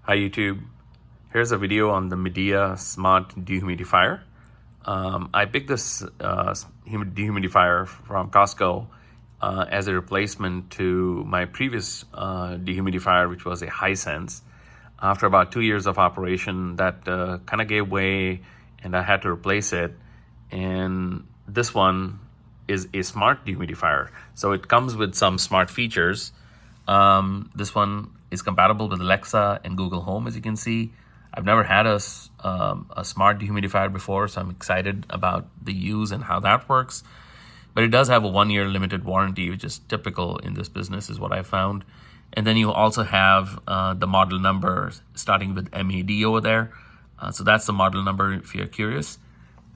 Hi YouTube. Here's a video on the Midea Smart Dehumidifier. I picked this dehumidifier from Costco as a replacement to my previous dehumidifier, which was a Hisense. After about 2 years of operation, that kind of gave way and I had to replace it. And this one is a smart dehumidifier. So it comes with some smart features. This one is compatible with Alexa and Google Home, as you can see. I've never had a smart dehumidifier before, so I'm excited about the use and how that works. But it does have a 1-year limited warranty, which is typical in this business, is what I found. And then you also have the model number starting with MAD over there. So that's the model number if you're curious.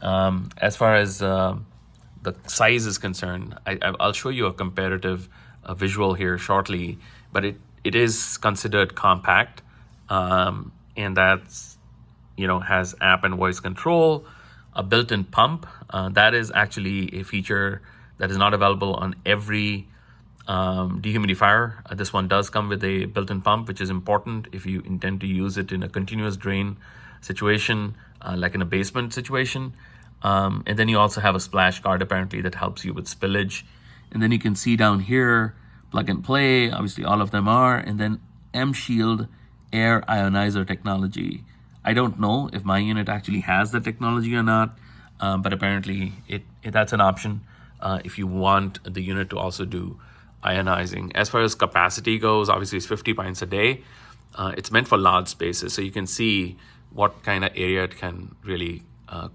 As far as the size is concerned, I'll show you a comparative visual here shortly, but it is considered compact, and that's, has app and voice control, a built-in pump. That is actually a feature that is not available on every dehumidifier. This one does come with a built-in pump, which is important if you intend to use it in a continuous drain situation, like in a basement situation. And then you also have a splash guard apparently that helps you with spillage. And then you can see down here, plug and play, obviously all of them are, and then M-Shield air ionizer technology. I don't know if my unit actually has the technology or not, but apparently that's an option if you want the unit to also do ionizing. As far as capacity goes, obviously it's 50 pints a day. It's meant for large spaces, so you can see what kind of area it can really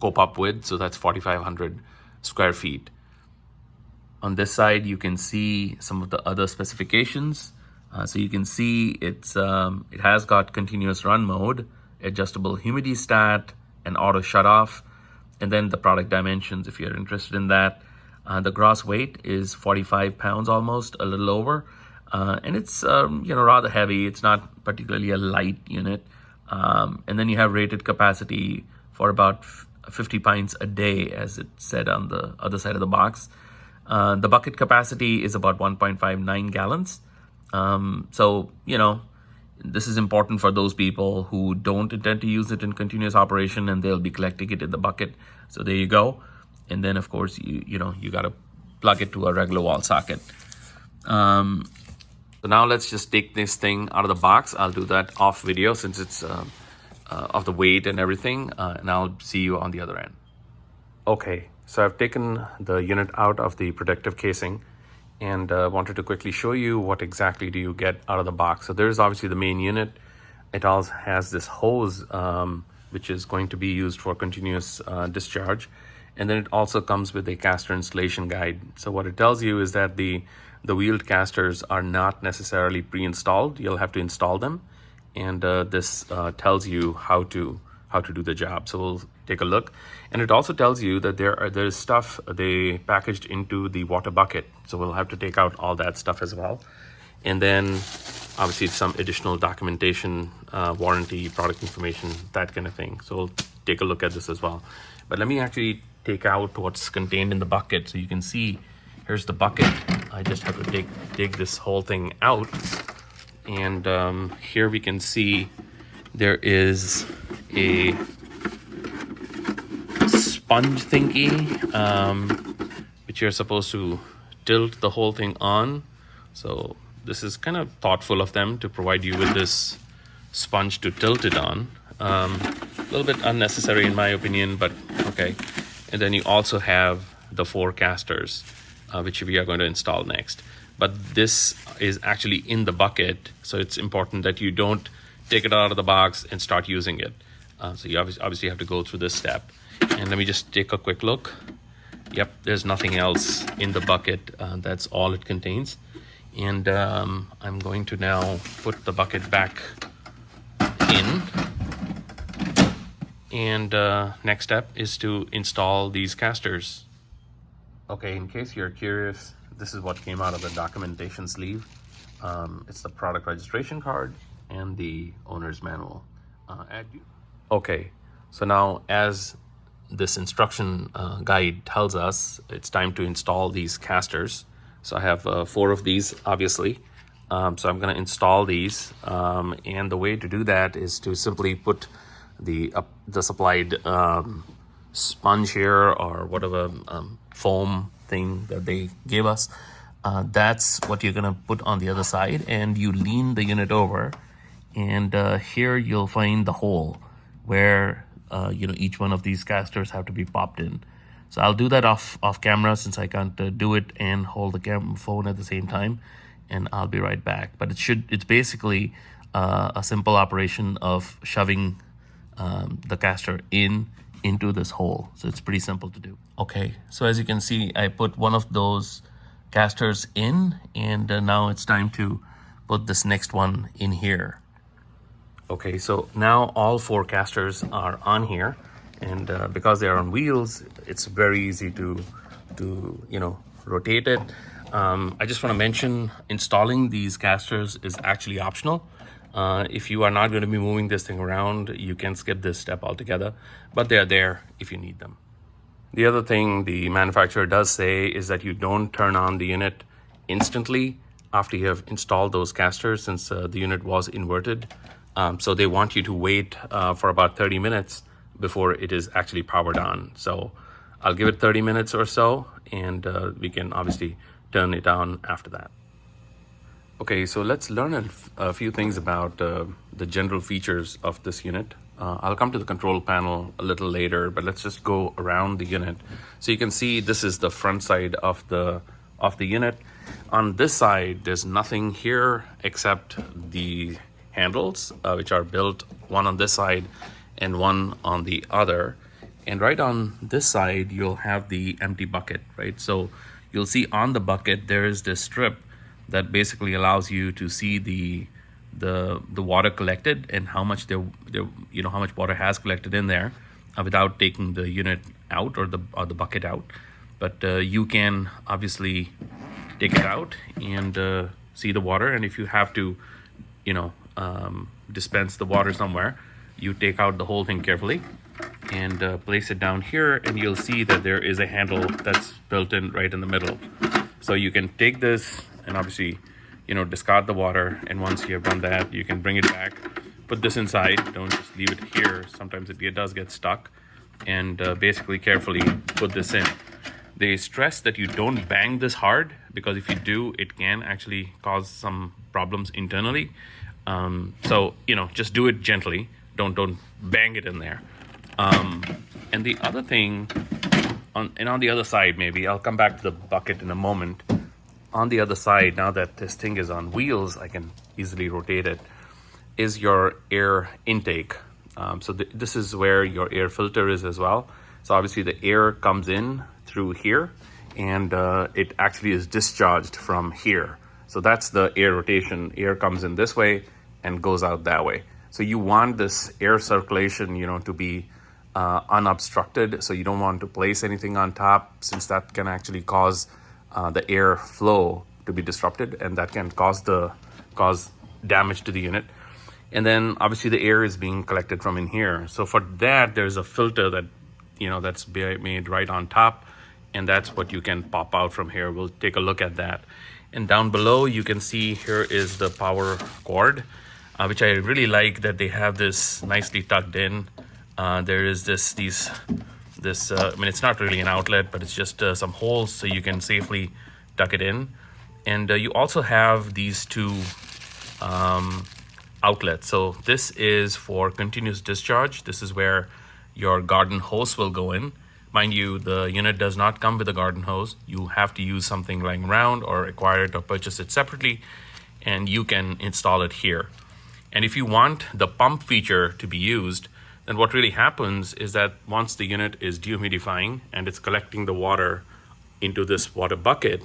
cope up with. So that's 4,500 square feet. On this side, you can see some of the other specifications. So you can see it has got continuous run mode, adjustable humidity stat, and auto shut off, and then the product dimensions if you're interested in that. The gross weight is 45 pounds almost, a little over, and it's rather heavy. It's not particularly a light unit. And then you have rated capacity for about 50 pints a day, as it said on the other side of the box. The bucket capacity is about 1.59 gallons. So, this is important for those people who don't intend to use it in continuous operation, and they'll be collecting it in the bucket. So there you go. And then, of course, you got to plug it to a regular wall socket. So now let's just take this thing out of the box. I'll do that off video since it's of the weight and everything, and I'll see you on the other end. Okay, so I've taken the unit out of the protective casing and wanted to quickly show you what exactly do you get out of the box. So there's obviously the main unit. It also has this hose, which is going to be used for continuous discharge. And then it also comes with a caster installation guide. So what it tells you is that the wheeled casters are not necessarily pre-installed. You'll have to install them. And this tells you how to do the job. So we'll take a look. And it also tells you that there's stuff they packaged into the water bucket. So we'll have to take out all that stuff as well. And then obviously some additional documentation, warranty, product information, that kind of thing. So we'll take a look at this as well. But let me actually take out what's contained in the bucket. So you can see, here's the bucket. I just have to dig this whole thing out. And here we can see there is a sponge thingy, which you're supposed to tilt the whole thing on. So this is kind of thoughtful of them to provide you with this sponge to tilt it on. A little bit unnecessary in my opinion, but okay. And then you also have the 4 casters, which we are going to install next. But this is actually in the bucket, so it's important that you don't take it out of the box and start using it. So you obviously have to go through this step. And let me just take a quick look. Yep, there's nothing else in the bucket. That's all it contains. And I'm going to now put the bucket back in. And next step is to install these casters. Okay, in case you're curious, this is what came out of the documentation sleeve. It's the product registration card and the owner's manual. Okay, so now as this instruction guide tells us, it's time to install these casters. So I have 4 of these, obviously. So I'm going to install these, and the way to do that is to simply put the supplied sponge here, or whatever foam thing that they gave us. That's what you're going to put on the other side, and you lean the unit over, and here you'll find the hole where each one of these casters have to be popped in. So I'll do that off camera, since I can't do it and hold the phone at the same time, and I'll be right back. But it's basically a simple operation of shoving the caster into this hole. So it's pretty simple to do. Okay, so as you can see, I put one of those casters in, and now it's time to put this next one in here. Okay, so now all 4 casters are on here, and because they are on wheels, it's very easy to rotate it. I just want to mention, installing these casters is actually optional. If you are not going to be moving this thing around, you can skip this step altogether, but they're there if you need them. The other thing the manufacturer does say is that you don't turn on the unit instantly after you have installed those casters, since the unit was inverted. So they want you to wait for about 30 minutes before it is actually powered on. So I'll give it 30 minutes or so, and we can obviously turn it on after that. Okay, so let's learn a few things about the general features of this unit. I'll come to the control panel a little later, but let's just go around the unit. So you can see this is the front side of the unit. On this side, there's nothing here except the handles, which are built, one on this side and one on the other. And right on this side, you'll have the empty bucket, right? So you'll see on the bucket, there is this strip that basically allows you to see the water collected and how much how much water has collected in there without taking the unit out or the bucket out. But you can obviously take it out and see the water. And if you have to, dispense the water somewhere, you take out the whole thing carefully and place it down here, and you'll see that there is a handle that's built in right in the middle. So you can take this and obviously, discard the water, and once you have done that, you can bring it back, put this inside. Don't just leave it here. Sometimes it does get stuck, and basically carefully put this in. They stress that you don't bang this hard, because if you do, it can actually cause some problems internally. So just do it gently. Don't bang it in there. And the other thing, on the other side, maybe I'll come back to the bucket in a moment. On the other side, now that this thing is on wheels, I can easily rotate it, is your air intake. So this is where your air filter is as well. So obviously the air comes in through here, and it actually is discharged from here. So that's the air rotation. Air comes in this way and goes out that way. So you want this air circulation, to be unobstructed. So you don't want to place anything on top, since that can actually cause the air flow to be disrupted, and that can cause damage to the unit. And then obviously the air is being collected from in here. So for that, there's a filter that that's made right on top, and that's what you can pop out from here. We'll take a look at that. And down below, you can see here is the power cord, which I really like that they have this nicely tucked in. There is this, it's not really an outlet, but it's just some holes so you can safely tuck it in. And you also have these 2 outlets. So this is for continuous discharge. This is where your garden hose will go in. Mind you, the unit does not come with a garden hose. You have to use something lying around or acquire it or purchase it separately, and you can install it here. And if you want the pump feature to be used, then what really happens is that once the unit is dehumidifying and it's collecting the water into this water bucket,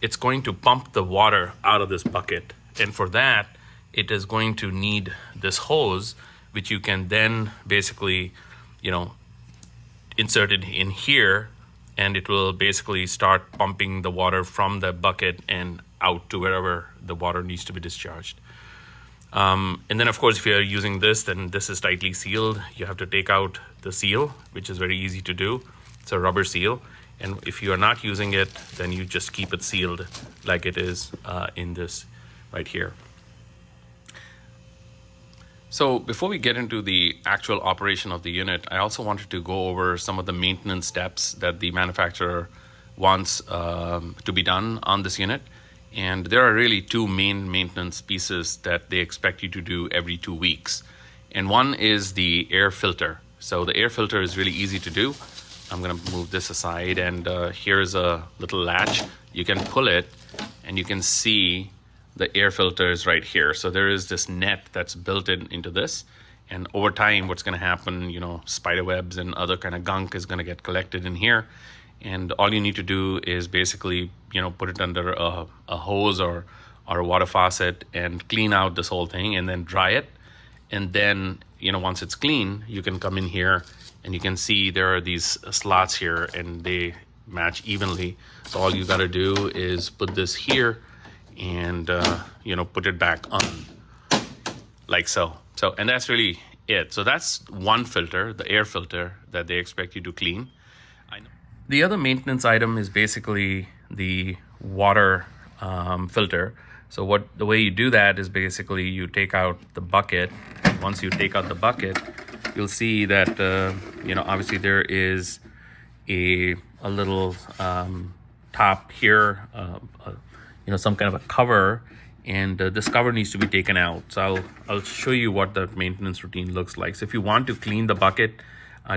it's going to pump the water out of this bucket. And for that, it is going to need this hose, which you can then basically, insert it in here, and it will basically start pumping the water from the bucket and out to wherever the water needs to be discharged. And then of course, if you're using this, then this is tightly sealed. You have to take out the seal, which is very easy to do. It's a rubber seal. And if you are not using it, then you just keep it sealed like it is in this right here. So before we get into the actual operation of the unit, I also wanted to go over some of the maintenance steps that the manufacturer wants to be done on this unit. And there are really two main maintenance pieces that they expect you to do every 2 weeks. And one is the air filter. So the air filter is really easy to do. I'm going to move this aside, and here's a little latch. You can pull it and you can see the air filter is right here. So there is this net that's built into this, and over time what's going to happen, you know, spider webs and other kind of gunk is going to get collected in here, and all you need to do is basically, you know, put it under a hose or a water faucet and clean out this whole thing and then dry it. And then, you know, once it's clean, you can come in here and you can see there are these slots here and they match evenly. So all you got to do is put this here and you know, put it back on like so. And that's really it. So that's one filter, the air filter, that they expect you to clean. The other maintenance item is basically the water filter. So the way you do that is basically you take out the bucket. Once you take out the bucket, you'll see that you know, obviously there is a little top here, you know, some kind of a cover, and this cover needs to be taken out. So I'll show you what the maintenance routine looks like. So if you want to clean the bucket,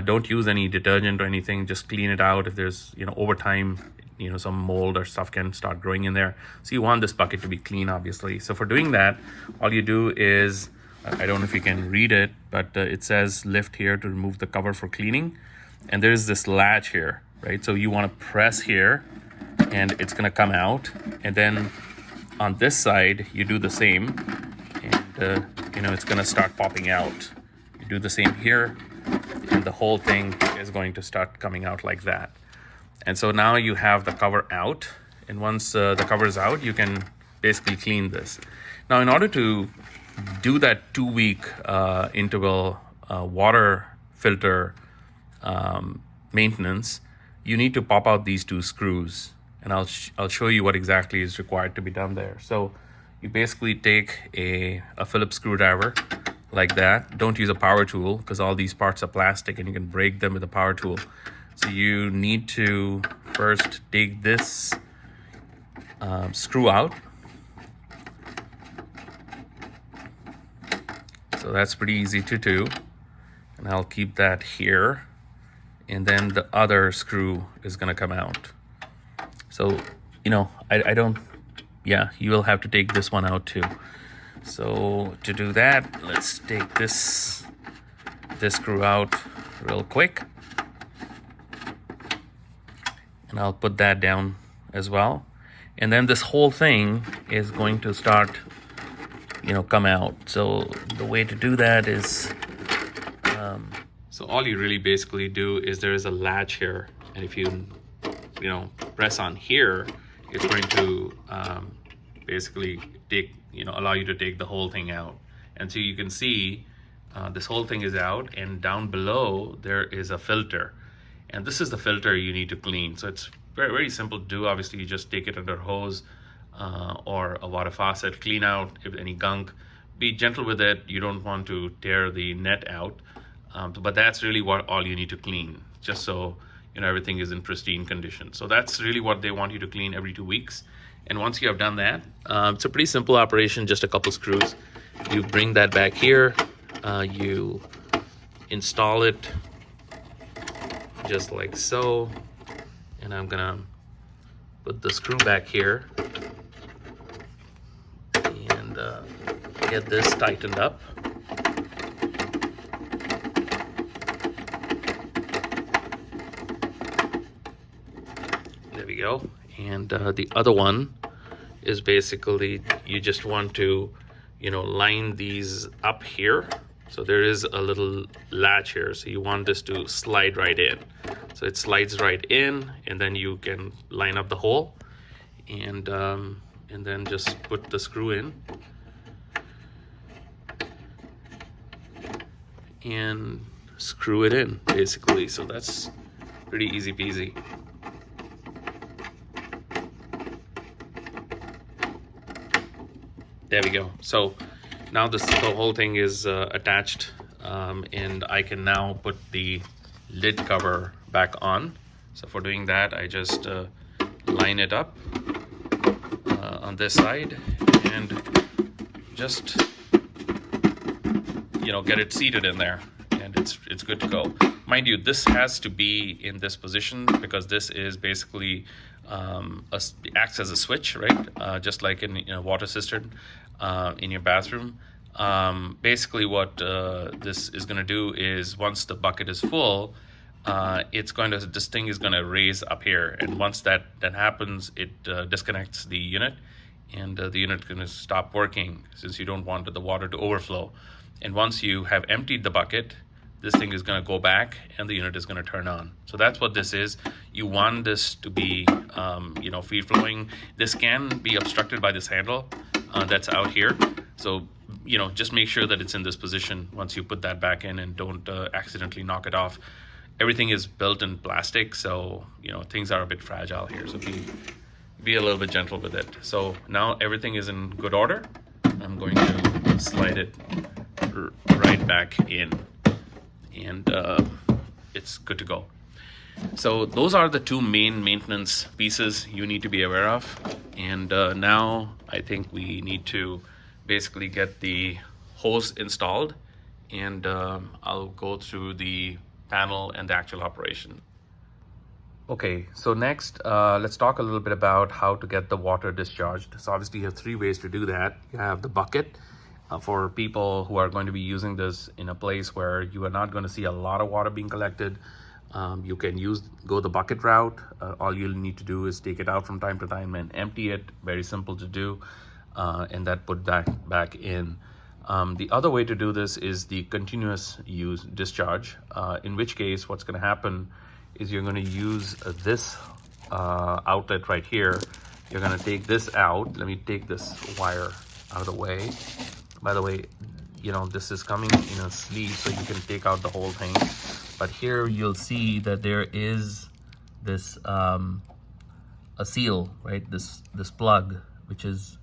don't use any detergent or anything, just clean it out. If there's, you know, over time, you know, some mold or stuff can start growing in there. So you want this bucket to be clean, obviously. So for doing that, all you do is, I don't know if you can read it, but it says lift here to remove the cover for cleaning. And there's this latch here, right? So you want to press here and it's going to come out. And then on this side, you do the same, and you know, it's going to start popping out. You do the same here, and the whole thing is going to start coming out like that. And so now you have the cover out, and once the cover is out, you can basically clean this. Now, in order to do that 2-week interval water filter maintenance, you need to pop out these 2 screws, and I'll show you what exactly is required to be done there. So you basically take a Phillips screwdriver like that. Don't use a power tool because all these parts are plastic and you can break them with a power tool. So you need to first take this screw out. So that's pretty easy to do, and I'll keep that here, and then the other screw is going to come out. So, you know, I don't, yeah, you will have to take this one out too. So to do that, let's take this screw out real quick, and I'll put that down as well. And then this whole thing is going to start, you know, come out. So the way to do that is, so all you really basically do is there is a latch here, and if you know, press on here, it's going to basically take, you know, allow you to take the whole thing out. And so you can see this whole thing is out, and down below there is a filter, and this is the filter you need to clean. So it's very, very simple to do. Obviously, you just take it under a hose or a water faucet, clean out if any gunk. Be gentle with it. You don't want to tear the net out, but that's really what all you need to clean, just so you know everything is in pristine condition. So that's really what they want you to clean every 2 weeks. And once you have done that, it's a pretty simple operation, just a couple screws. You bring that back here, you install it just like so, and I'm gonna put the screw back here and get this tightened up. There we go. And the other one is basically you just want to, you know, line these up here. So there is a little latch here, so you want this to slide right in. So it slides right in, and then you can line up the hole, and then just put the screw in and screw it in, basically. So that's pretty easy peasy. There we go. So now the whole thing is attached, and I can now put the lid cover back on. So for doing that, I just line it up on this side and just, you know, get it seated in there, and it's good to go. Mind you, this has to be in this position because this is basically acts as a switch, right? Just like in a water cistern in your bathroom. Basically what this is going to do is once the bucket is full, this thing is going to raise up here, and once that happens, it disconnects the unit, and the unit is going to stop working since you don't want the water to overflow. And once you have emptied the bucket, this thing is going to go back and the unit is going to turn on. So that's what this is. You want this to be you know, free flowing. This can be obstructed by this handle that's out here. So, you know, just make sure that it's in this position once you put that back in, and don't accidentally knock it off. Everything is built in plastic, so, you know, things are a bit fragile here. So be a little bit gentle with it. So now everything is in good order. I'm going to slide it right back in, and it's good to go. So those are the two main maintenance pieces you need to be aware of. And now I think we need to basically get the hose installed, and I'll go through the panel and the actual operation. Okay, so next let's talk a little bit about how to get the water discharged. So obviously you have three ways to do that. You have the bucket. For people who are going to be using this in a place where you are not going to see a lot of water being collected, you can go the bucket route. All you'll need to do is take it out from time to time and empty it. Very simple to do, and that put that back in. The other way to do this is the continuous use discharge, in which case what's going to happen is you're going to use this outlet right here. You're going to take this out. Let me take this wire out of the way. By the way, you know, this is coming in a sleeve, so you can take out the whole thing. But here you'll see that there is this a seal, right? This plug, which is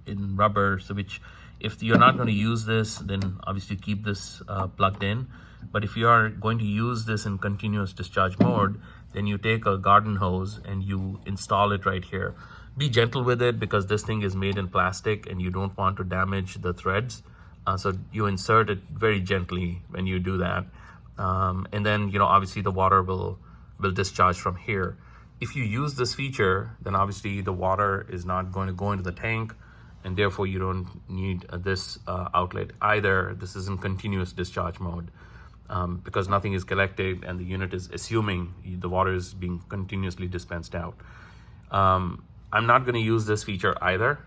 in rubber. So which, if you're not going to use this, then obviously keep this plugged in. But if you are going to use this in continuous discharge mode, then you take a garden hose and you install it right here. Be gentle with it because this thing is made in plastic and you don't want to damage the threads. So you insert it very gently when you do that. And then, you know, obviously the water will discharge from here. If you use this feature, then obviously the water is not going to go into the tank, and therefore you don't need this outlet either. This is in continuous discharge mode because nothing is collected and the unit is assuming the water is being continuously dispensed out. I'm not going to use this feature either.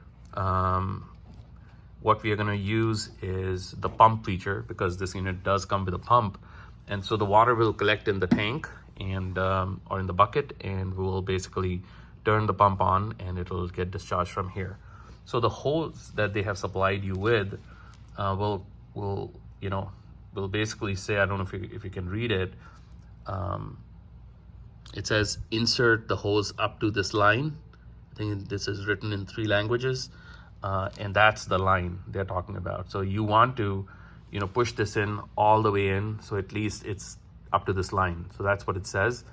What we are going to use is the pump feature, because this unit does come with a pump, and so the water will collect in the tank and or in the bucket, and we'll basically turn the pump on and it'll get discharged from here. So the hose that they have supplied you with will basically say, I don't know if you can read it. It says insert the hose up to this line. I think this is written in 3 languages, and that's the line they're talking about. So you want to, you know, push this in all the way in, so at least it's up to this line. So that's what it says.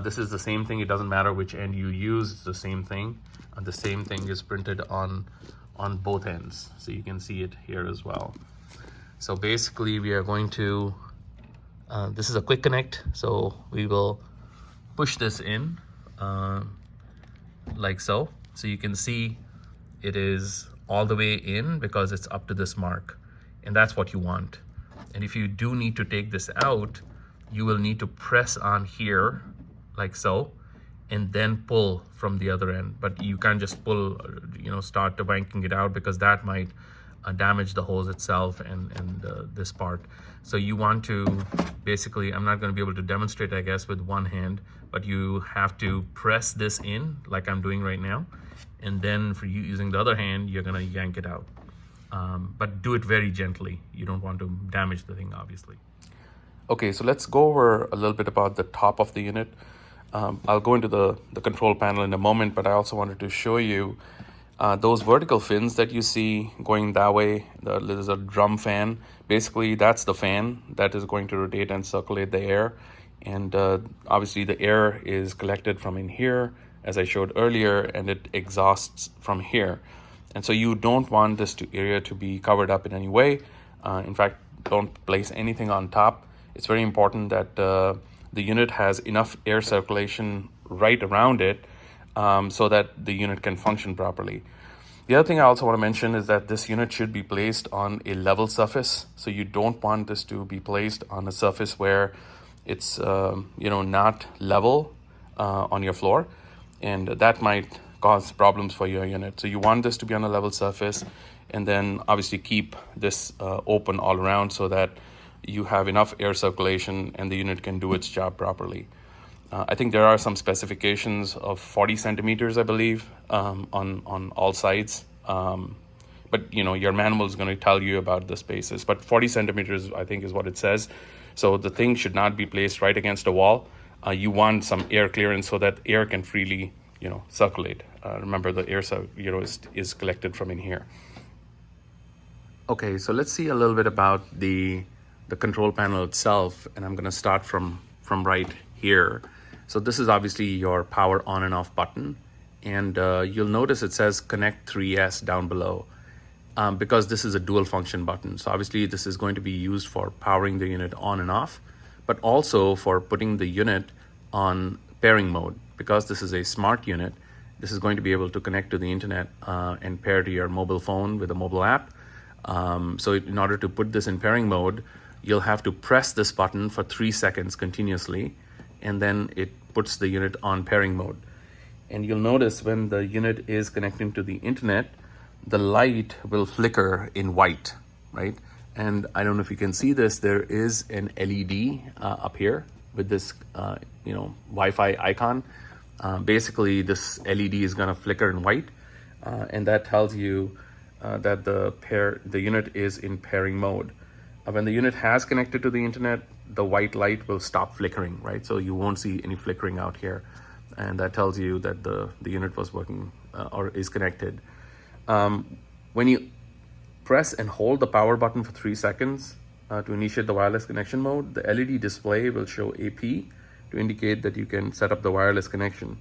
This is the same thing. It doesn't matter which end you use. It's the same thing. The same thing is printed on both ends, so you can see it here as well. So basically we are going to, this is a quick connect, so we will push this in like so. So you can see it is all the way in because it's up to this mark, and that's what you want. And if you do need to take this out, you will need to press on here like so, and then pull from the other end. But you can't just pull, you know, start wanking it out, because that might damage the hose itself and this part. So you want to basically, I'm not going to be able to demonstrate, I guess, with one hand, but you have to press this in like I'm doing right now, and then for you using the other hand, you're going to yank it out. But do it very gently. You don't want to damage the thing, obviously. Okay, so let's go over a little bit about the top of the unit. I'll go into the control panel in a moment, but I also wanted to show you Those vertical fins that you see going that way, there's a drum fan. Basically, that's the fan that is going to rotate and circulate the air. And obviously the air is collected from in here, as I showed earlier, and it exhausts from here. And so you don't want this area to be covered up in any way. In fact, don't place anything on top. It's very important that the unit has enough air circulation right around it so that the unit can function properly. The other thing I also want to mention is that this unit should be placed on a level surface. So you don't want this to be placed on a surface where it's not level on your floor, and that might cause problems for your unit. So you want this to be on a level surface, and then obviously keep this open all around so that you have enough air circulation and the unit can do its job properly. I think there are some specifications of 40 centimeters, I believe, on all sides. But your manual is going to tell you about the spaces. But 40 centimeters, I think, is what it says. So the thing should not be placed right against a wall. You want some air clearance so that air can freely, circulate. Remember, the air, is collected from in here. Okay, so let's see a little bit about the control panel itself, and I'm going to start from right here. So this is obviously your power on and off button, and you'll notice it says connect 3S down below because this is a dual function button. So obviously this is going to be used for powering the unit on and off, but also for putting the unit on pairing mode. Because this is a smart unit, this is going to be able to connect to the internet and pair to your mobile phone with a mobile app. So in order to put this in pairing mode, you'll have to press this button for 3 seconds continuously, and then it puts the unit on pairing mode. And you'll notice when the unit is connecting to the internet, the light will flicker in white, right? And I don't know if you can see this, there is an LED up here with this Wi-Fi icon. Basically this LED is going to flicker in white, and that tells you that the unit is in pairing mode. When the unit has connected to the internet, the white light will stop flickering, right? So you won't see any flickering out here, and that tells you that the unit was working or is connected. When you press and hold the power button for 3 seconds to initiate the wireless connection mode, the LED display will show AP to indicate that you can set up the wireless connection.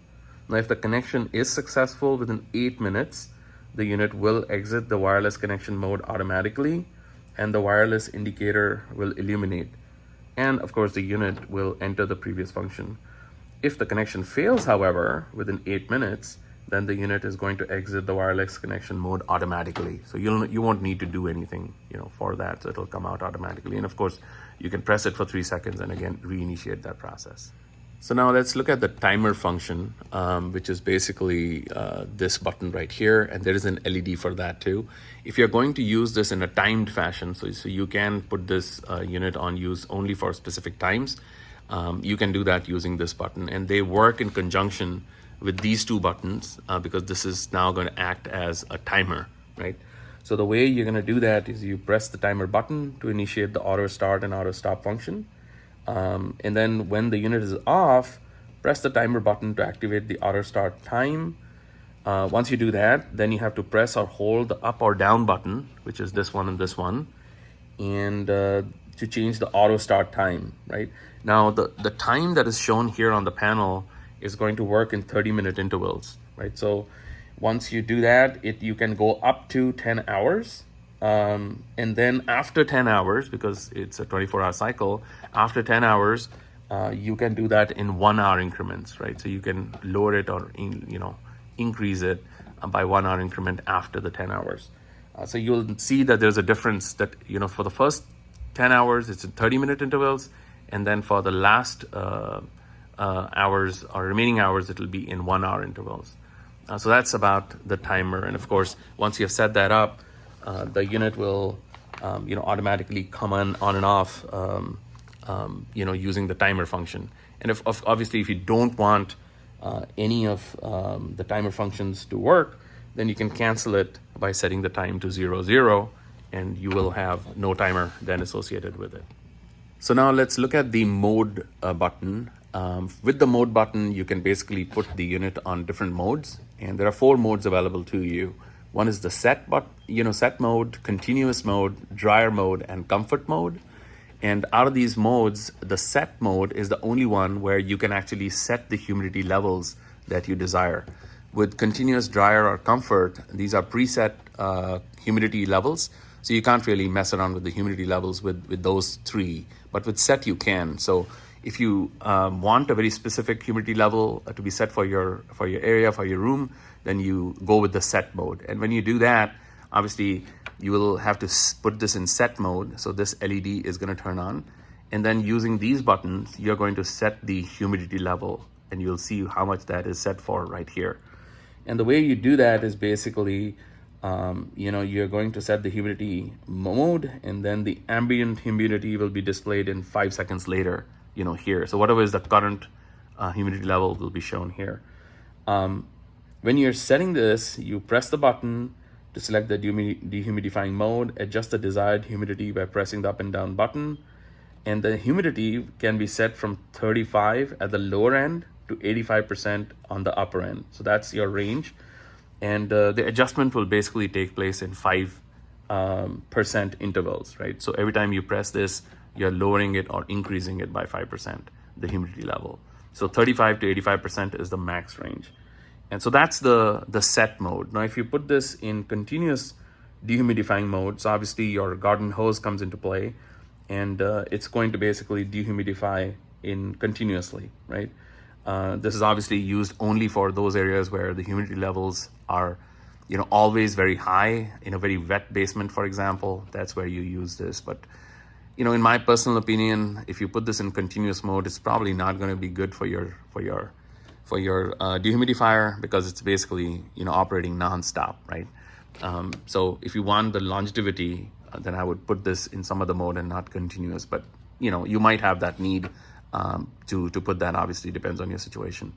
Now, if the connection is successful within 8 minutes, the unit will exit the wireless connection mode automatically, and the wireless indicator will illuminate. And of course, the unit will enter the previous function. If the connection fails, however, within 8 minutes, then the unit is going to exit the wireless connection mode automatically. So you won't need to do anything, for that. So it'll come out automatically. And of course, you can press it for 3 seconds and again reinitiate that process. So now let's look at the timer function, which is basically this button right here, and there is an LED for that too. If you're going to use this in a timed fashion, so you can put this unit on use only for specific times, you can do that using this button, and they work in conjunction with these two buttons because this is now going to act as a timer, right? So the way you're going to do that is you press the timer button to initiate the auto start and auto stop function. And then when the unit is off, press the timer button to activate the auto start time. Once you do that, then you have to press or hold the up or down button, which is this one and this one, and to change the auto start time, right? Now, the time that is shown here on the panel is going to work in 30-minute intervals, right? So once you do that, you can go up to 10 hours. And then after 10 hours, because it's a 24-hour cycle, after 10 hours, you can do that in 1 hour increments, right? So you can lower it or, increase it by 1 hour increment after the 10 hours. So you'll see that there's a difference that, for the first 10 hours, it's in 30-minute intervals. And then for the last hours or remaining hours, it'll be in 1 hour intervals. So that's about the timer. And of course, once you have set that up, the unit will, automatically come on and off, using the timer function. And obviously, if you don't want any of the timer functions to work, then you can cancel it by setting the time to 00, and you will have no timer then associated with it. So now let's look at the mode button. With the mode button, you can basically put the unit on different modes. And there are 4 modes available to you. One is the set mode, continuous mode, dryer mode, and comfort mode. And out of these modes, the set mode is the only one where you can actually set the humidity levels that you desire. With continuous, dryer, or comfort, these are preset humidity levels. So you can't really mess around with the humidity levels with those 3. But with set, you can. So if you want a very specific humidity level to be set for your area, for your room, then you go with the set mode. And when you do that, obviously, you will have to put this in set mode. So this LED is going to turn on. And then using these buttons, you're going to set the humidity level. And you'll see how much that is set for right here. And the way you do that is basically, you're going to set the humidity mode, and then the ambient humidity will be displayed in 5 seconds later, here. So whatever is the current humidity level will be shown here. When you're setting this, you press the button to select the dehumidifying mode, adjust the desired humidity by pressing the up and down button. And the humidity can be set from 35 at the lower end to 85% on the upper end. So that's your range. And the adjustment will basically take place in 5% intervals, right? So every time you press this, you're lowering it or increasing it by 5%, the humidity level. So 35 to 85% is the max range. And so that's the set mode. Now, if you put this in continuous dehumidifying mode, so obviously your garden hose comes into play, and it's going to basically dehumidify continuously, right? This is obviously used only for those areas where the humidity levels are, always very high. In a very wet basement, for example, that's where you use this. But, in my personal opinion, if you put this in continuous mode, it's probably not going to be good for your dehumidifier, because it's basically, operating nonstop, right? So if you want the longevity, then I would put this in some other mode and not continuous. But, you might have that need to put that. Obviously depends on your situation.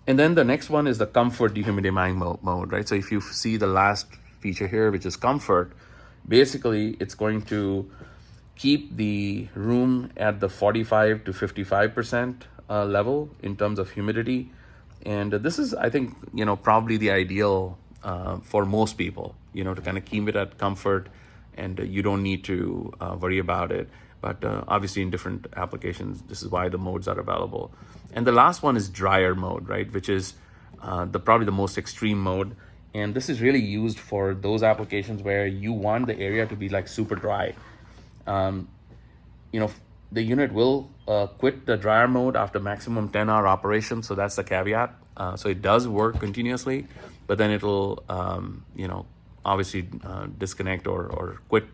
And then the next one is the comfort dehumidifying mode, right? So if you see the last feature here, which is comfort, basically it's going to keep the room at the 45 to 55% level in terms of humidity. And this is, I think, probably the ideal for most people, to kind of keep it at comfort, and you don't need to worry about it. But obviously in different applications, this is why the modes are available. And the last one is dryer mode, right? Which is probably the most extreme mode. And this is really used for those applications where you want the area to be like super dry. The unit will quit the dryer mode after maximum 10-hour operation. So that's the caveat. So it does work continuously, but then it'll, obviously disconnect or quit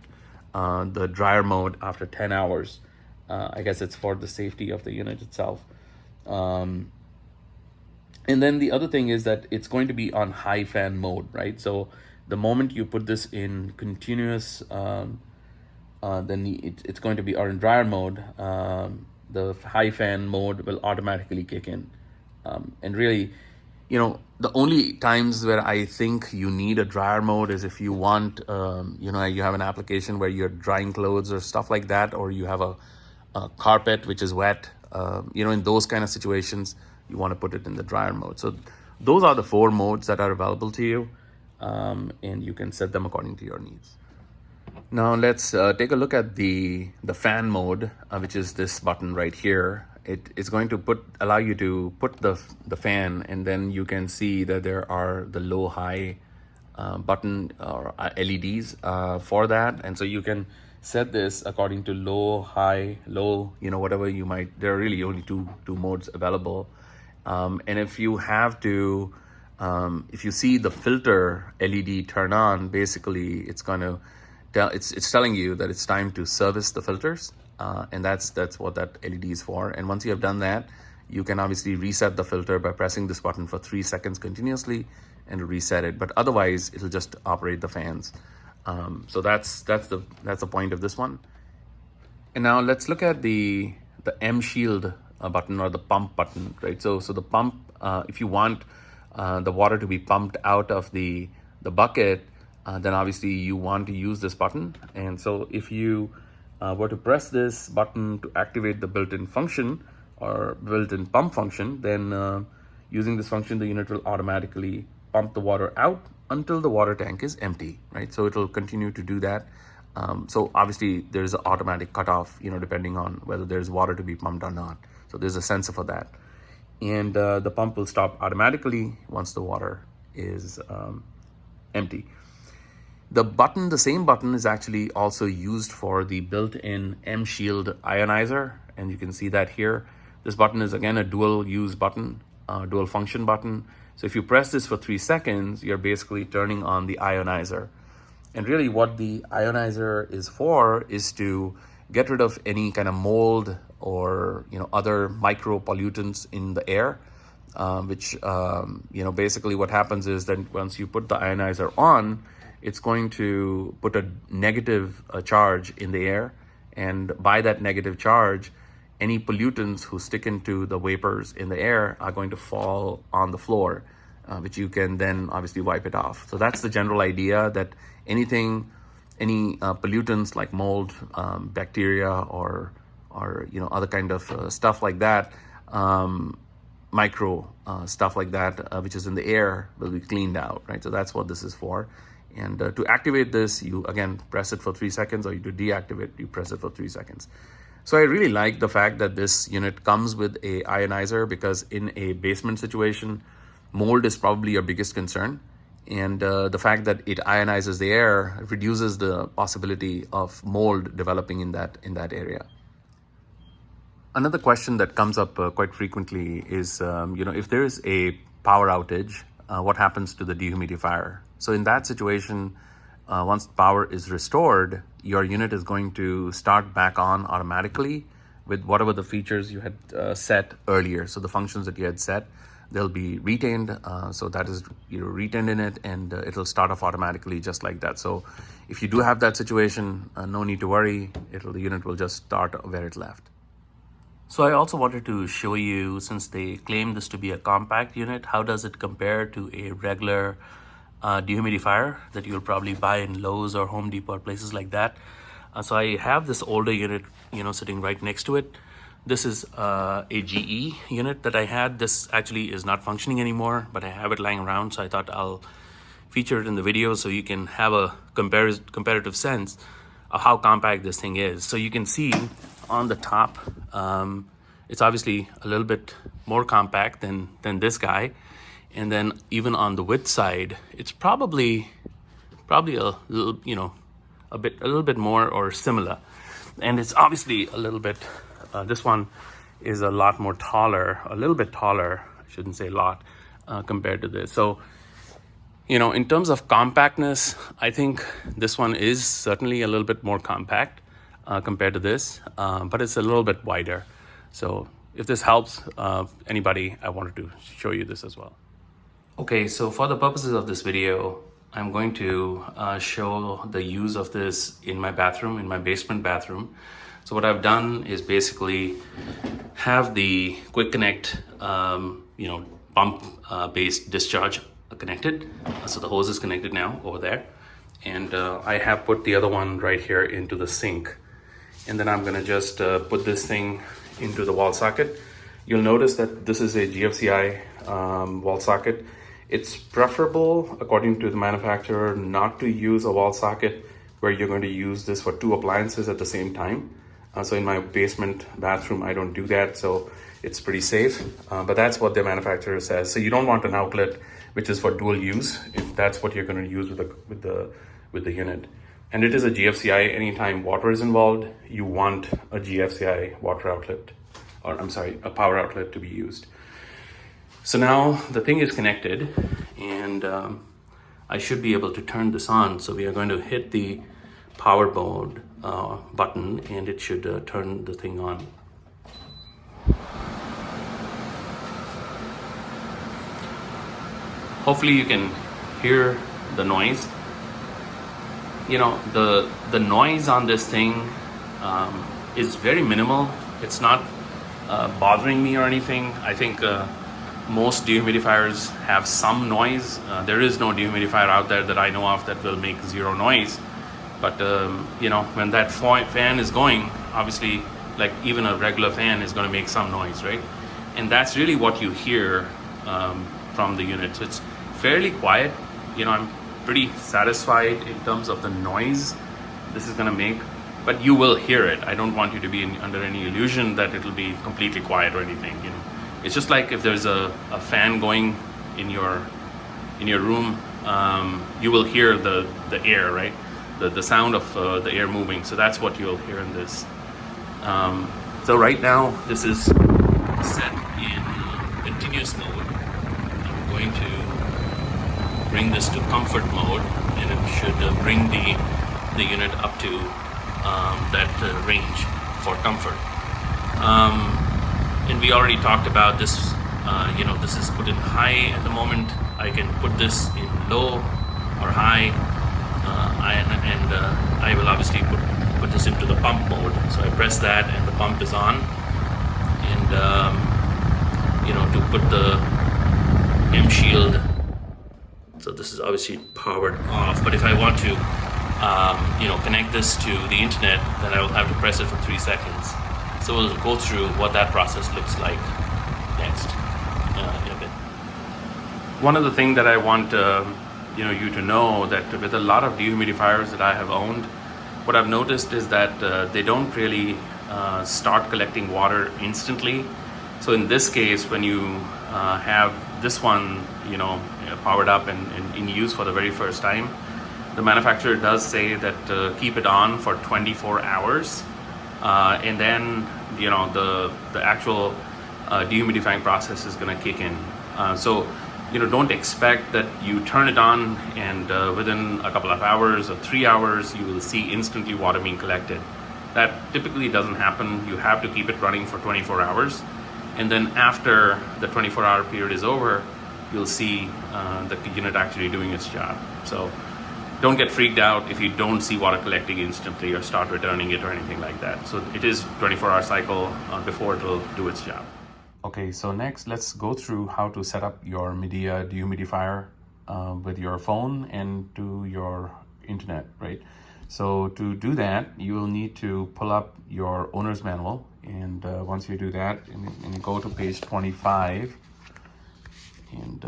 the dryer mode after 10 hours. I guess it's for the safety of the unit itself. And then the other thing is that it's going to be on high fan mode, right? So the moment you put this in continuous, then it's going to be, or in dryer mode, the high fan mode will automatically kick in. And really, the only times where I think you need a dryer mode is if you want, you have an application where you're drying clothes or stuff like that, or you have a carpet which is wet. In those kind of situations, you want to put it in the dryer mode. So those are the 4 modes that are available to you, and you can set them according to your needs. Now let's take a look at the fan mode, which is this button right here. It's going to allow you to put the fan, and then you can see that there are the low high button or LEDs for that. And so you can set this according to low, high, low, whatever you might. There are really only two modes available. And if you have to, if you see the filter LED turn on, basically it's going to it's telling you that it's time to service the filters, and that's what that LED is for. And once you have done that, you can obviously reset the filter by pressing this button for 3 seconds continuously and reset it. But otherwise, it'll just operate the fans. So that's the point of this one. And now let's look at the M shield button, or the pump button, right? So the pump, if you want the water to be pumped out of the bucket, then obviously you want to use this button. And so if you were to press this button to activate the built-in function or built-in pump function, then Using this function, the unit will automatically pump the water out until the water tank is empty, right? So it'll continue to do that. So obviously there's an automatic cutoff, depending on whether there's water to be pumped or not. So there's a sensor for that. And the pump will stop automatically once the water is empty. The same button is actually also used for the built-in M-Shield ionizer. And you can see that here. This button is again a dual use button, dual function button. So if you press this for 3 seconds, you're basically turning on the ionizer. And really what the ionizer is for is to get rid of any kind of mold or other micro pollutants in the air, which basically what happens is that once you put the ionizer on, it's going to put a negative charge in the air, and by that negative charge, any pollutants who stick into the vapors in the air are going to fall on the floor, which you can then obviously wipe it off. So that's the general idea, that any pollutants like mold, bacteria, or other kind of stuff like that, micro stuff like that, which is in the air, will be cleaned out, right? So that's what this is for. And to activate this, you again press it for 3 seconds, or to deactivate, you press it for 3 seconds. So I really like the fact that this unit comes with a ionizer, because in a basement situation, mold is probably your biggest concern. And the fact that it ionizes the air reduces the possibility of mold developing in that area. Another question that comes up quite frequently is, if there is a power outage, what happens to the dehumidifier? So in that situation, once power is restored, your unit is going to start back on automatically with whatever the features you had set earlier. So the functions that you had set, they'll be retained. So that is retained in it, and it'll start off automatically just like that. So if you do have that situation, no need to worry. The unit will just start where it left. So I also wanted to show you, since they claim this to be a compact unit, how does it compare to a regular dehumidifier that you'll probably buy in Lowe's or Home Depot or places like that. So I have this older unit, sitting right next to it. This is a GE unit that I had. This actually is not functioning anymore, but I have it lying around, so I thought I'll feature it in the video so you can have a comparative sense of how compact this thing is. So you can see on the top, it's obviously a little bit more compact than this guy. And then even on the width side, it's probably a little, a little bit more or similar. And it's obviously a little bit, this one is a lot more taller, a little bit taller, I shouldn't say a lot, compared to this. So, in terms of compactness, I think this one is certainly a little bit more compact compared to this, but it's a little bit wider. So if this helps anybody, I wanted to show you this as well. Okay, so for the purposes of this video, I'm going to show the use of this in my bathroom, in my basement bathroom. So what I've done is basically have the quick connect, pump based discharge connected. So the hose is connected now over there. And I have put the other one right here into the sink. And then I'm gonna just put this thing into the wall socket. You'll notice that this is a GFCI wall socket. It's preferable, according to the manufacturer, not to use a wall socket where you're going to use this for 2 appliances at the same time. So in my basement bathroom, I don't do that, so it's pretty safe. But that's what the manufacturer says. So you don't want an outlet which is for dual use, if that's what you're going to use with the unit. And it is a GFCI. Anytime water is involved, you want a GFCI water outlet, or I'm sorry, a power outlet to be used. So now the thing is connected, and I should be able to turn this on. So we are going to hit the power mode button, and it should turn the thing on. Hopefully you can hear the noise. The noise on this thing is very minimal. It's not bothering me or anything. I think most dehumidifiers have some noise. There is no dehumidifier out there that I know of that will make 0 noise. But when that fan is going, obviously, like even a regular fan is going to make some noise, right? And that's really what you hear from the unit. So it's fairly quiet. I'm pretty satisfied in terms of the noise this is going to make, but you will hear it. I don't want you to be under any illusion that it'll be completely quiet or anything. It's just like if there's a fan going in your room, you will hear the air, right? The sound of the air moving. So that's what you'll hear in this. So right now this is set in continuous mode. I'm going to bring this to comfort mode, and it should bring the unit up to that range for comfort. And we already talked about this. This is put in high at the moment. I can put this in low or high, and I will obviously put this into the pump mode. So I press that and the pump is on, and to put the M shield, so this is obviously powered off, but if I want to connect this to the internet, then I will have to press it for 3 seconds. So we'll go through what that process looks like next in a bit. One of the things that I want you to know, that with a lot of dehumidifiers that I have owned, what I've noticed is that they don't really start collecting water instantly. So in this case, when you have this one powered up and in use for the very first time, the manufacturer does say that keep it on for 24 hours, and then the actual dehumidifying process is going to kick in. So don't expect that you turn it on and within a couple of hours or 3 hours you will see instantly water being collected. That typically doesn't happen. You have to keep it running for 24 hours, and then after the 24-hour period is over, you'll see the unit actually doing its job. So don't get freaked out if you don't see water collecting instantly or start returning it or anything like that. So it is 24-hour cycle before it will do its job. Okay, so next let's go through how to set up your Midea dehumidifier with your phone and to your internet, right? So to do that, you will need to pull up your owner's manual, and once you do that, and you go to page 25, and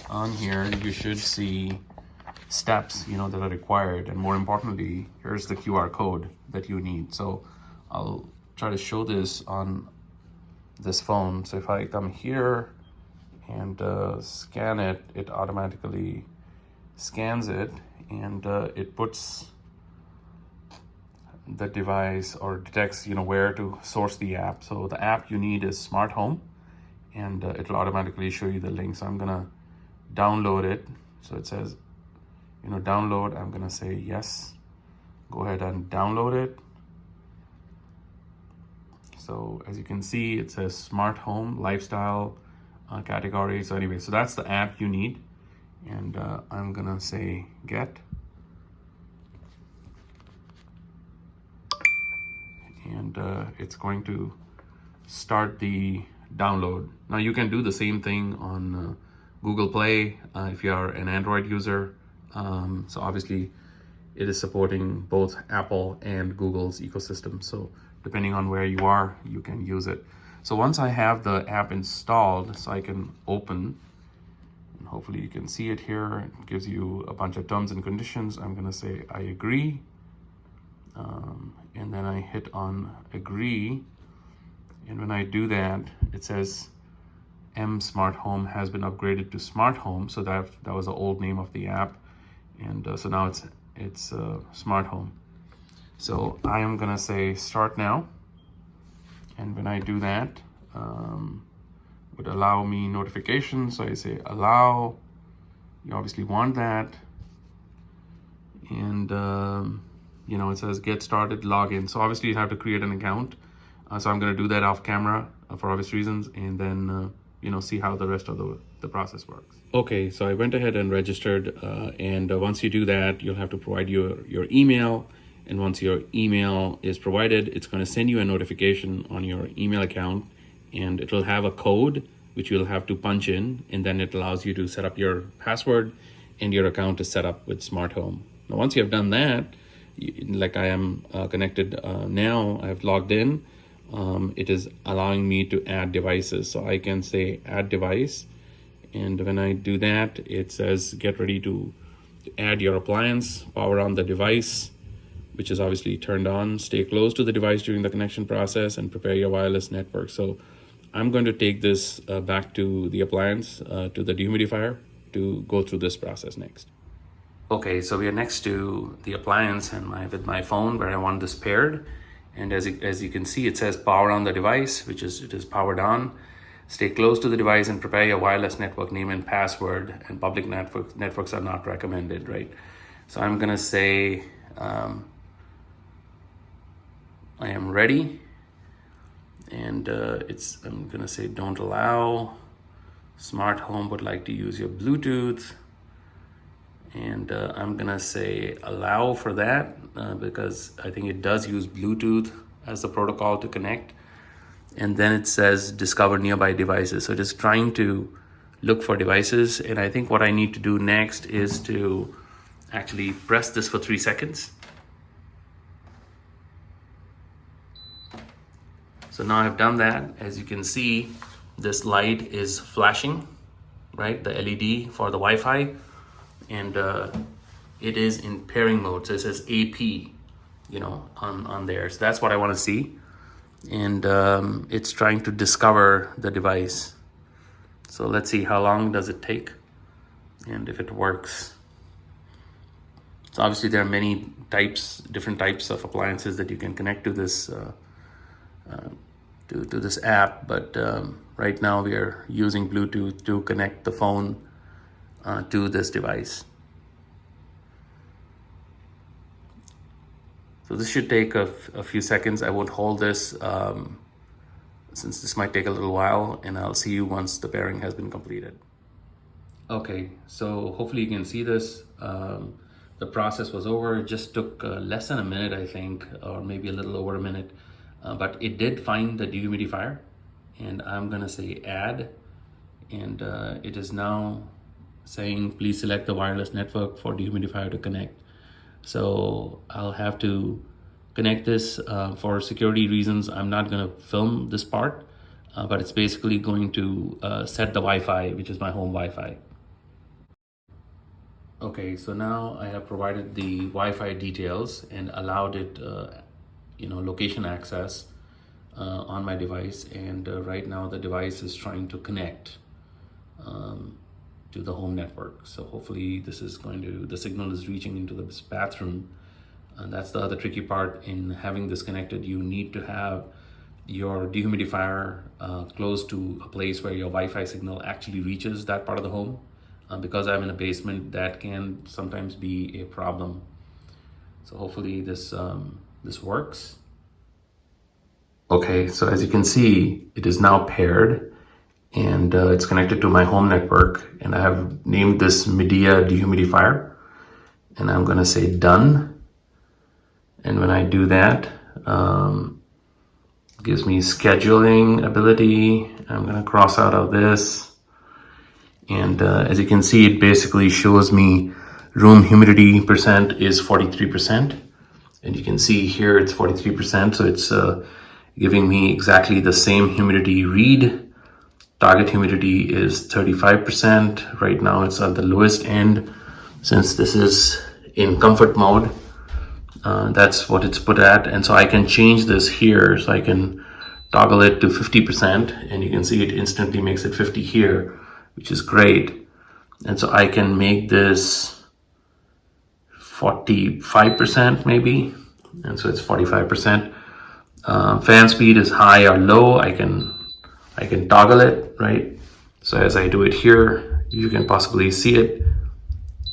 on here you should see steps that are required, and more importantly, here's the QR code that you need. So I'll try to show this on this phone. So if I come here and scan it, it automatically scans it, and it puts the device or detects where to source the app. So the app you need is Smart Home, and it'll automatically show you the link. So I'm gonna download it. So it says download. I'm gonna say yes, go ahead and download it. So as you can see, it says Smart Home Lifestyle category. So anyway, so that's the app you need, and I'm gonna say get, and it's going to start the download. Now you can do the same thing on Google Play if you are an Android user. So obviously it is supporting both Apple and Google's ecosystem. So depending on where you are, you can use it. So once I have the app installed, so I can open, and hopefully you can see it here. It gives you a bunch of terms and conditions. I'm gonna say I agree, and then I hit on agree. And when I do that, it says M Smart Home has been upgraded to Smart Home. So that was the old name of the app, and so now it's Smart Home. So I am gonna say start now, and when I do that, would allow me notifications. So I say allow. You obviously want that, and it says get started, login. So obviously you have to create an account. So I'm gonna do that off camera for obvious reasons, and then see how the rest of the process works. Okay, so I went ahead and registered, and once you do that, you'll have to provide your email. And once your email is provided, it's going to send you a notification on your email account, and it will have a code which you'll have to punch in, and then it allows you to set up your password, and your account is set up with Smart Home. Now, once you have done that, like I am connected now, I have logged in. It is allowing me to add devices. So I can say add device, and when I do that, it says get ready to add your appliance, power on the device, which is obviously turned on, stay close to the device during the connection process, and prepare your wireless network. So I'm going to take this back to the appliance, to the dehumidifier, to go through this process next. Okay, so we are next to the appliance and with my phone where I want this paired. And as you can see, it says power on the device, which is it is powered on. Stay close to the device and prepare your wireless network name and password, and public networks are not recommended, right? So I'm gonna say, I am ready, and I'm gonna say don't allow. Smart home would like to use your Bluetooth, and I'm gonna say allow for that because I think it does use Bluetooth as the protocol to connect. And then it says discover nearby devices. So just trying to look for devices, and I think what I need to do next is to actually press this for 3 seconds. So now I've done that. As you can see, this light is flashing, right? The LED for the Wi-Fi, and it is in pairing mode. So it says AP, on there. So that's what I want to see. And it's trying to discover the device. So let's see how long does it take and if it works. So obviously there are many different types of appliances that you can connect to this to this app, but right now we are using Bluetooth to connect the phone to this device. So this should take a few seconds. I won't hold this since this might take a little while, and I'll see you once the pairing has been completed. Okay, so hopefully you can see this. The process was over. It just took less than a minute, I think, or maybe a little over a minute. But it did find the dehumidifier, and I'm gonna say add, and it is now saying please select the wireless network for dehumidifier to connect. So I'll have to connect this for security reasons. I'm not going to film this part, but it's basically going to set the Wi-Fi, which is my home Wi-Fi. Okay, so now I have provided the Wi-Fi details and allowed it, location access on my device. And right now the device is trying to connect to the home network. So hopefully the signal is reaching into the bathroom. And that's the other tricky part in having this connected. You need to have your dehumidifier close to a place where your Wi-Fi signal actually reaches that part of the home. Because I'm in a basement, that can sometimes be a problem. So hopefully this works. Okay, so as you can see, it is now paired, and it's connected to my home network, and I have named this Midea Dehumidifier, and I'm gonna say done. And when I do that, it gives me scheduling ability. I'm gonna cross out of this, and as you can see, it basically shows me room humidity percent is 43%, and you can see here it's 43%, so it's giving me exactly the same humidity read. Target humidity is 35%. Right now it's at the lowest end. Since this is in comfort mode, that's what it's put at. And so I can change this here. So I can toggle it to 50%, and you can see it instantly makes it 50 here, which is great. And so I can make this 45% maybe. And so it's 45%. Fan speed is high or low. I can toggle it, right? So as I do it here, you can possibly see it.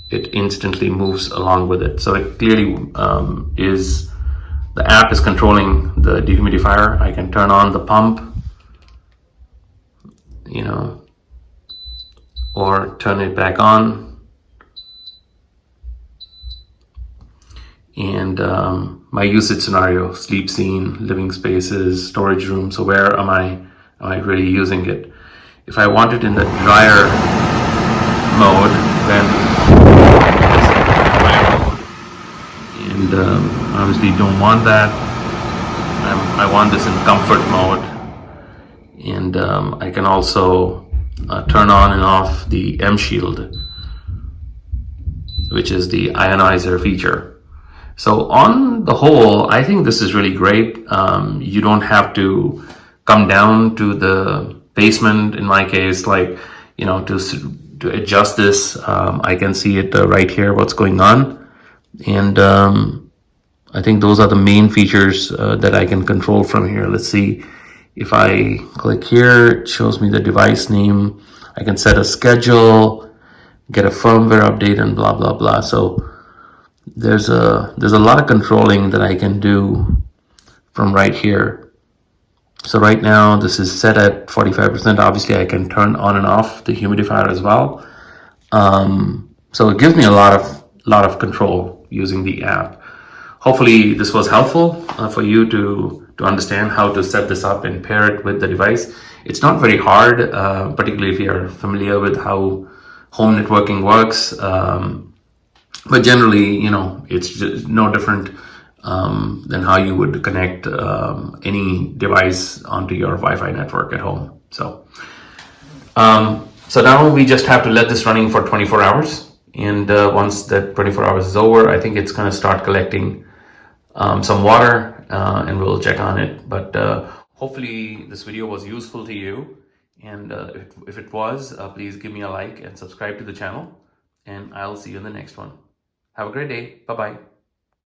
It instantly moves along with it. So it clearly the app is controlling the dehumidifier. I can turn on the pump, or turn it back on. And my usage scenario, sleep scene, living spaces, storage room. So where am I really using it? If I want it in the dryer mode, then and obviously don't want that. I want this in comfort mode, and I can also turn on and off the M shield, which is the ionizer feature. So on the whole, I think this is really great. You don't have to come down to the basement, in my case, like, you know, to adjust this. I can see it right here, what's going on. And I think those are the main features that I can control from here. Let's see, if I click here, it shows me the device name. I can set a schedule, get a firmware update, and blah, blah, blah. So there's a lot of controlling that I can do from right here. So right now this is set at 45%. Obviously I can turn on and off the humidifier as well. So it gives me a lot of control using the app. Hopefully this was helpful for you to understand how to set this up and pair it with the device. It's not very hard, particularly if you're familiar with how home networking works. But generally, you know, it's just no different than how you would connect any device onto your Wi-Fi network at home. So now we just have to let this running for 24 hours. And once that 24 hours is over, I think it's going to start collecting some water, and we'll check on it. But hopefully this video was useful to you. And if it was, please give me a like and subscribe to the channel. And I'll see you in the next one. Have a great day. Bye-bye.